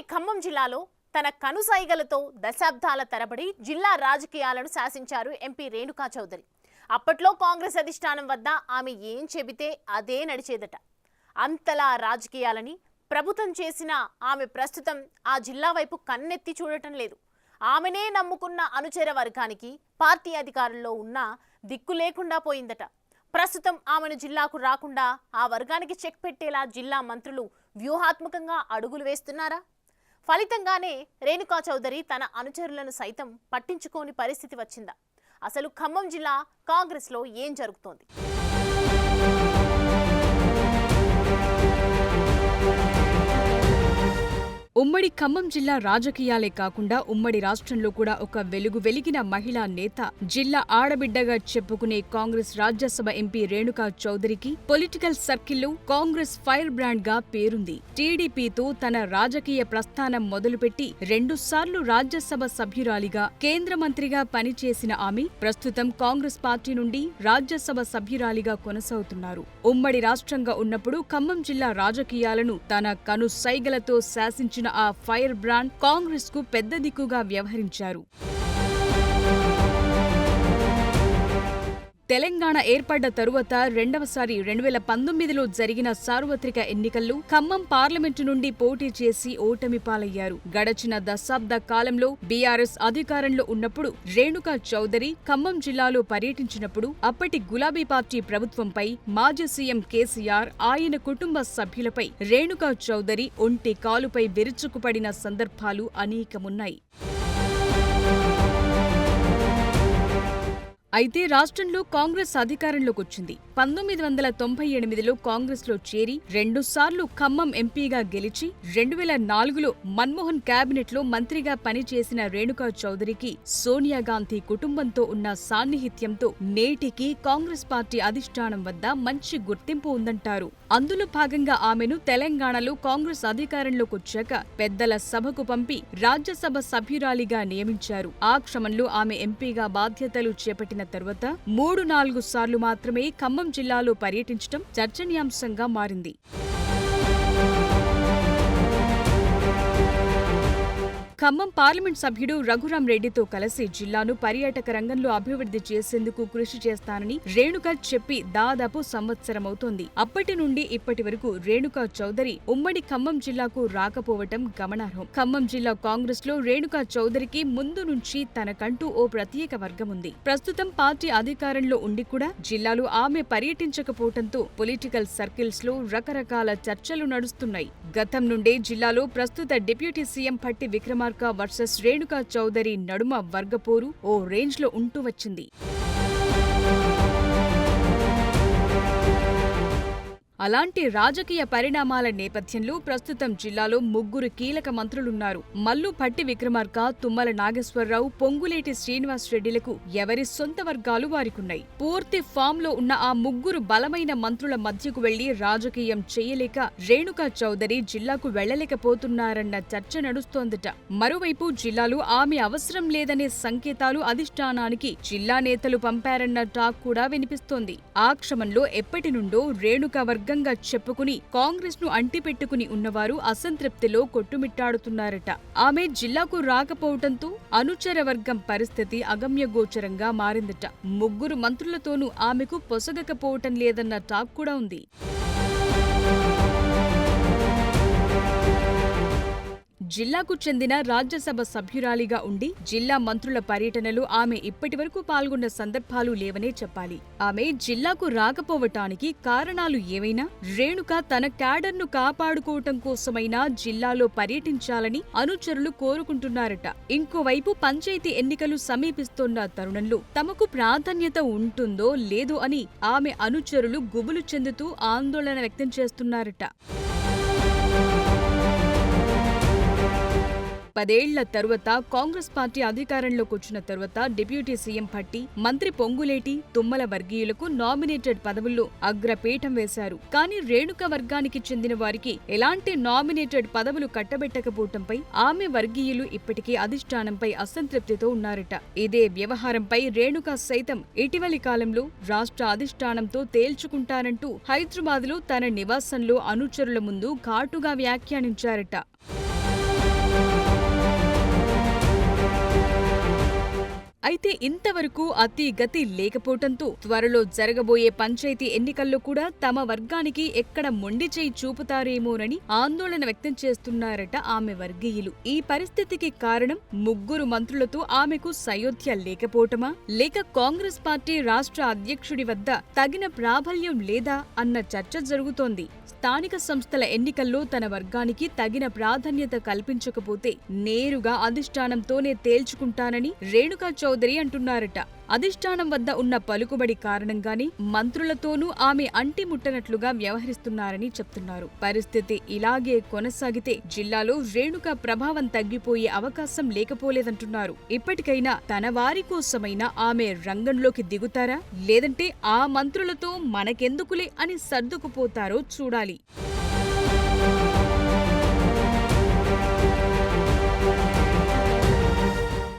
ఉమ్మడి ఖమ్మం జిల్లాలో తన కనుసైగలతో దశాబ్దాల తరబడి జిల్లా రాజకీయాలను శాసించారు ఎంపీ రేణుకా చౌదరి. అప్పట్లో కాంగ్రెస్ అధిష్టానం వద్ద ఆమె ఏం చెబితే అదే నడిచేదట. అంతలా రాజకీయాలని ప్రభుత్వం చేసిన ఆమె ప్రస్తుతం ఆ జిల్లా వైపు కన్నెత్తి చూడటం లేదు. ఆమెనే నమ్ముకున్న అనుచర వర్గానికి పార్టీ అధికారంలో ఉన్నా దిక్కు లేకుండా పోయిందట. ప్రస్తుతం ఆమెను జిల్లాకు రాకుండా ఆ వర్గానికి చెక్ పెట్టేలా జిల్లా మంత్రులు వ్యూహాత్మకంగా అడుగులు వేస్తున్నారా? ఫలితంగానే రేణుకా చౌదరి తన అనుచరులను సైతం పట్టించుకోని పరిస్థితి వచ్చిందా? అసలు ఖమ్మం జిల్లా కాంగ్రెస్లో ఏం జరుగుతోంది? ఉమ్మడి ఖమ్మం జిల్లా రాజకీయాలే కాకుండా ఉమ్మడి రాష్ట్రంలో కూడా ఒక వెలిగిన మహిళా నేత, జిల్లా ఆడబిడ్డగా చెప్పుకునే కాంగ్రెస్ రాజ్యసభ ఎంపీ రేణుకా చౌదరికి పొలిటికల్ సర్కిల్లో కాంగ్రెస్ ఫైర్ బ్రాండ్ గా పేరుంది. టీడీపీతో తన రాజకీయ ప్రస్థానం మొదలుపెట్టి 2 సార్లు రాజ్యసభ సభ్యురాలిగా, కేంద్ర మంత్రిగా పనిచేసిన ఆమె ప్రస్తుతం కాంగ్రెస్ పార్టీ నుండి రాజ్యసభ సభ్యురాలిగా కొనసాగుతున్నారు. ఉమ్మడి రాష్ట్రంగా ఉన్నప్పుడు ఖమ్మం జిల్లా రాజకీయాలను తన కనుసైగలతో శాసించిన ఆ ఫైర్ బ్రాండ్ కాంగ్రెస్ కు పెద్ద దిక్కుగా వ్యవహరించారు. తెలంగాణ ఏర్పడ్డ తరువాత రెండవసారి 2019లో జరిగిన సార్వత్రిక ఎన్నికల్లో ఖమ్మం పార్లమెంటు నుండి పోటీ చేసి ఓటమి పాలయ్యారు. గడచిన దశాబ్ద కాలంలో బీఆర్ఎస్ అధికారంలో ఉన్నప్పుడు రేణుకా చౌదరి ఖమ్మం జిల్లాలో పర్యటించినప్పుడు అప్పటి గులాబీ పార్టీ ప్రభుత్వంపై, మాజీ సీఎం కేసీఆర్, ఆయన కుటుంబ సభ్యులపై రేణుకా చౌదరి ఒంటి కాలుపై విరుచుకుపడిన సందర్భాలు అనేకమున్నాయి. అయితే రాష్ట్రంలో కాంగ్రెస్ అధికారంలోకొచ్చింది. 1998లో కాంగ్రెస్లో చేరి 2 సార్లు ఖమ్మం ఎంపీగా గెలిచి 2004లో మన్మోహన్ కేబినెట్లో మంత్రిగా పనిచేసిన రేణుకా చౌదరికి సోనియా గాంధీ కుటుంబంతో ఉన్న సాన్నిహిత్యంతో నేటికి కాంగ్రెస్ పార్టీ అధిష్టానం వద్ద మంచి గుర్తింపు ఉందంటారు. అందులో భాగంగా ఆమెను తెలంగాణలో కాంగ్రెస్ అధికారంలోకొచ్చాక పెద్దల సభకు పంపి రాజ్యసభ సభ్యురాలిగా నియమించారు. ఆ క్రమంలో ఆమె ఎంపీగా బాధ్యతలు చేపట్టిన తర్వాత 3-4 సార్లు మాత్రమే ఖమ్మం జిల్లాలో పర్యటించడం చర్చనీయాంశంగా మారింది. ఖమ్మం పార్లమెంట్ సభ్యుడు రఘురాం రెడ్డితో కలిసి జిల్లాను పర్యాటక రంగంలో అభివృద్ధి చేసేందుకు కృషి చేస్తానని రేణుకా చెప్పి దాదాపు సంవత్సరమవుతోంది. అప్పటి నుండి ఇప్పటి వరకు రేణుకా చౌదరి ఉమ్మడి ఖమ్మం జిల్లాకు రాకపోవటం గమనార్హం. ఖమ్మం జిల్లా కాంగ్రెస్ లో రేణుకా చౌదరికి ముందు నుంచి తనకంటూ ఓ ప్రత్యేక వర్గం ఉంది. ప్రస్తుతం పార్టీ అధికారంలో ఉండి కూడా జిల్లాలో ఆమె పర్యటించకపోవటంతో పొలిటికల్ సర్కిల్స్ లో రకరకాల చర్చలు నడుస్తున్నాయి. గతం నుండే జిల్లాలో ప్రస్తుత deputy CM Bhatti Vikramarka versus Renuka Chowdhury నడుమ వర్గపోరు ఓ రేంజ్ లో ఉంటూ వచ్చింది. అలాంటి రాజకీయ పరిణామాల నేపథ్యంలో ప్రస్తుతం జిల్లాలో 3 కీలక మంత్రులున్నారు. మల్లు భట్టి విక్రమార్క, తుమ్మల నాగేశ్వరరావు, పొంగులేటి శ్రీనివాస్ రెడ్డిలకు ఎవరి సొంత వర్గాలు వారికున్నాయి. పూర్తి ఫామ్ లో ఉన్న ఆ 3 బలమైన మంత్రుల మధ్యకు వెళ్లి రాజకీయం చేయలేక రేణుకా చౌదరి జిల్లాకు వెళ్లలేకపోతున్నారన్న చర్చ నడుస్తోందట. మరోవైపు జిల్లాలో ఆమె అవసరం లేదనే సంకేతాలు అధిష్టానానికి జిల్లా నేతలు పంపారన్న టాక్ కూడా వినిపిస్తోంది. ఆ క్రమంలో ఎప్పటి నుండో రేణుకా వర్గంగా చెప్పుకుని కాంగ్రెస్ ను అంటిపెట్టుకుని ఉన్నవారు అసంతృప్తిలో కొట్టుమిట్టాడుతున్నారట. ఆమె జిల్లాకు రాకపోవటంతో అనుచర వర్గం పరిస్థితి అగమ్యగోచరంగా మారిందట. 3 మంత్రులతోనూ ఆమెకు పొసగకపోవటం లేదన్న టాక్ కూడా ఉంది. జిల్లాకు చెందిన రాజ్యసభ సభ్యురాలిగా ఉండి జిల్లా మంత్రుల పర్యటనలో ఆమె ఇప్పటివరకు పాల్గొన్న సందర్భాలు లేవనే చెప్పాలి. ఆమె జిల్లాకు రాకపోవటానికి కారణాలు ఏవైనా రేణుక తన క్యాడర్ను కాపాడుకోవటం కోసమైనా జిల్లాలో పర్యటించాలని అనుచరులు కోరుకుంటున్నారట. ఇంకోవైపు పంచాయతీ ఎన్నికలు సమీపిస్తోన్న తరుణంలో తమకు ప్రాధాన్యత ఉంటుందో లేదో అని ఆమె అనుచరులు గుబులు చెందుతూ ఆందోళన వ్యక్తం చేస్తున్నారట. 10 ఏళ్ల తరువాత కాంగ్రెస్ పార్టీ అధికారంలోకి వచ్చిన తరువాత డిప్యూటీ సీఎం భట్టి, మంత్రి పొంగులేటి, తుమ్మల వర్గీయులకు నామినేటెడ్ పదవుల్లో అగ్రపీఠం వేశారు. కానీ రేణుక వర్గానికి చెందిన వారికి ఎలాంటి నామినేటెడ్ పదవులు కట్టబెట్టకపోవటంపై ఆమె వర్గీయులు ఇప్పటికీ అధిష్టానంపై అసంతృప్తితో ఉన్నారట. ఇదే వ్యవహారంపై రేణుక సైతం ఇటీవలి కాలంలో రాష్ట్ర అధిష్టానంతో తేల్చుకుంటారంటూ హైదరాబాద్లో తన నివాసంలో అనుచరుల ముందు ఘాటుగా వ్యాఖ్యానించారట. అయితే ఇంతవరకు అతి గతి లేకపోవటంతో త్వరలో జరగబోయే పంచాయతీ ఎన్నికల్లో కూడా తమ వర్గానికి ఎక్కడ మొండి చేయి చూపుతారేమోనని ఆందోళన వ్యక్తం చేస్తున్నారట ఆమె వర్గీయులు. ఈ పరిస్థితికి కారణం ముగ్గురు మంత్రులతో ఆమెకు సయోధ్య లేకపోవటమా, లేక కాంగ్రెస్ పార్టీ రాష్ట్ర అధ్యక్షుడి వద్ద తగిన ప్రాబల్యం లేదా అన్న చర్చ జరుగుతోంది. స్థానిక సంస్థల ఎన్నికల్లో తన వర్గానికి తగిన ప్రాధాన్యత కల్పించకపోతే నేరుగా అధిష్టానంతోనే తేల్చుకుంటానని రేణుకా చౌదరి అంటున్నారట. అధిష్టానం వద్ద ఉన్న పలుకుబడి కారణంగానే మంత్రులతోనూ ఆమె అంటిముట్టనట్లుగా వ్యవహరిస్తున్నారని చెప్తున్నారు. పరిస్థితి ఇలాగే కొనసాగితే జిల్లాలో రేణుక ప్రభావం తగ్గిపోయే అవకాశం లేకపోలేదంటున్నారు. ఇప్పటికైనా తన వారి కోసమైనా ఆమె రంగంలోకి దిగుతారా, లేదంటే ఆ మంత్రులతో మనకెందుకులే అని సర్దుకుపోతారో చూడాలి.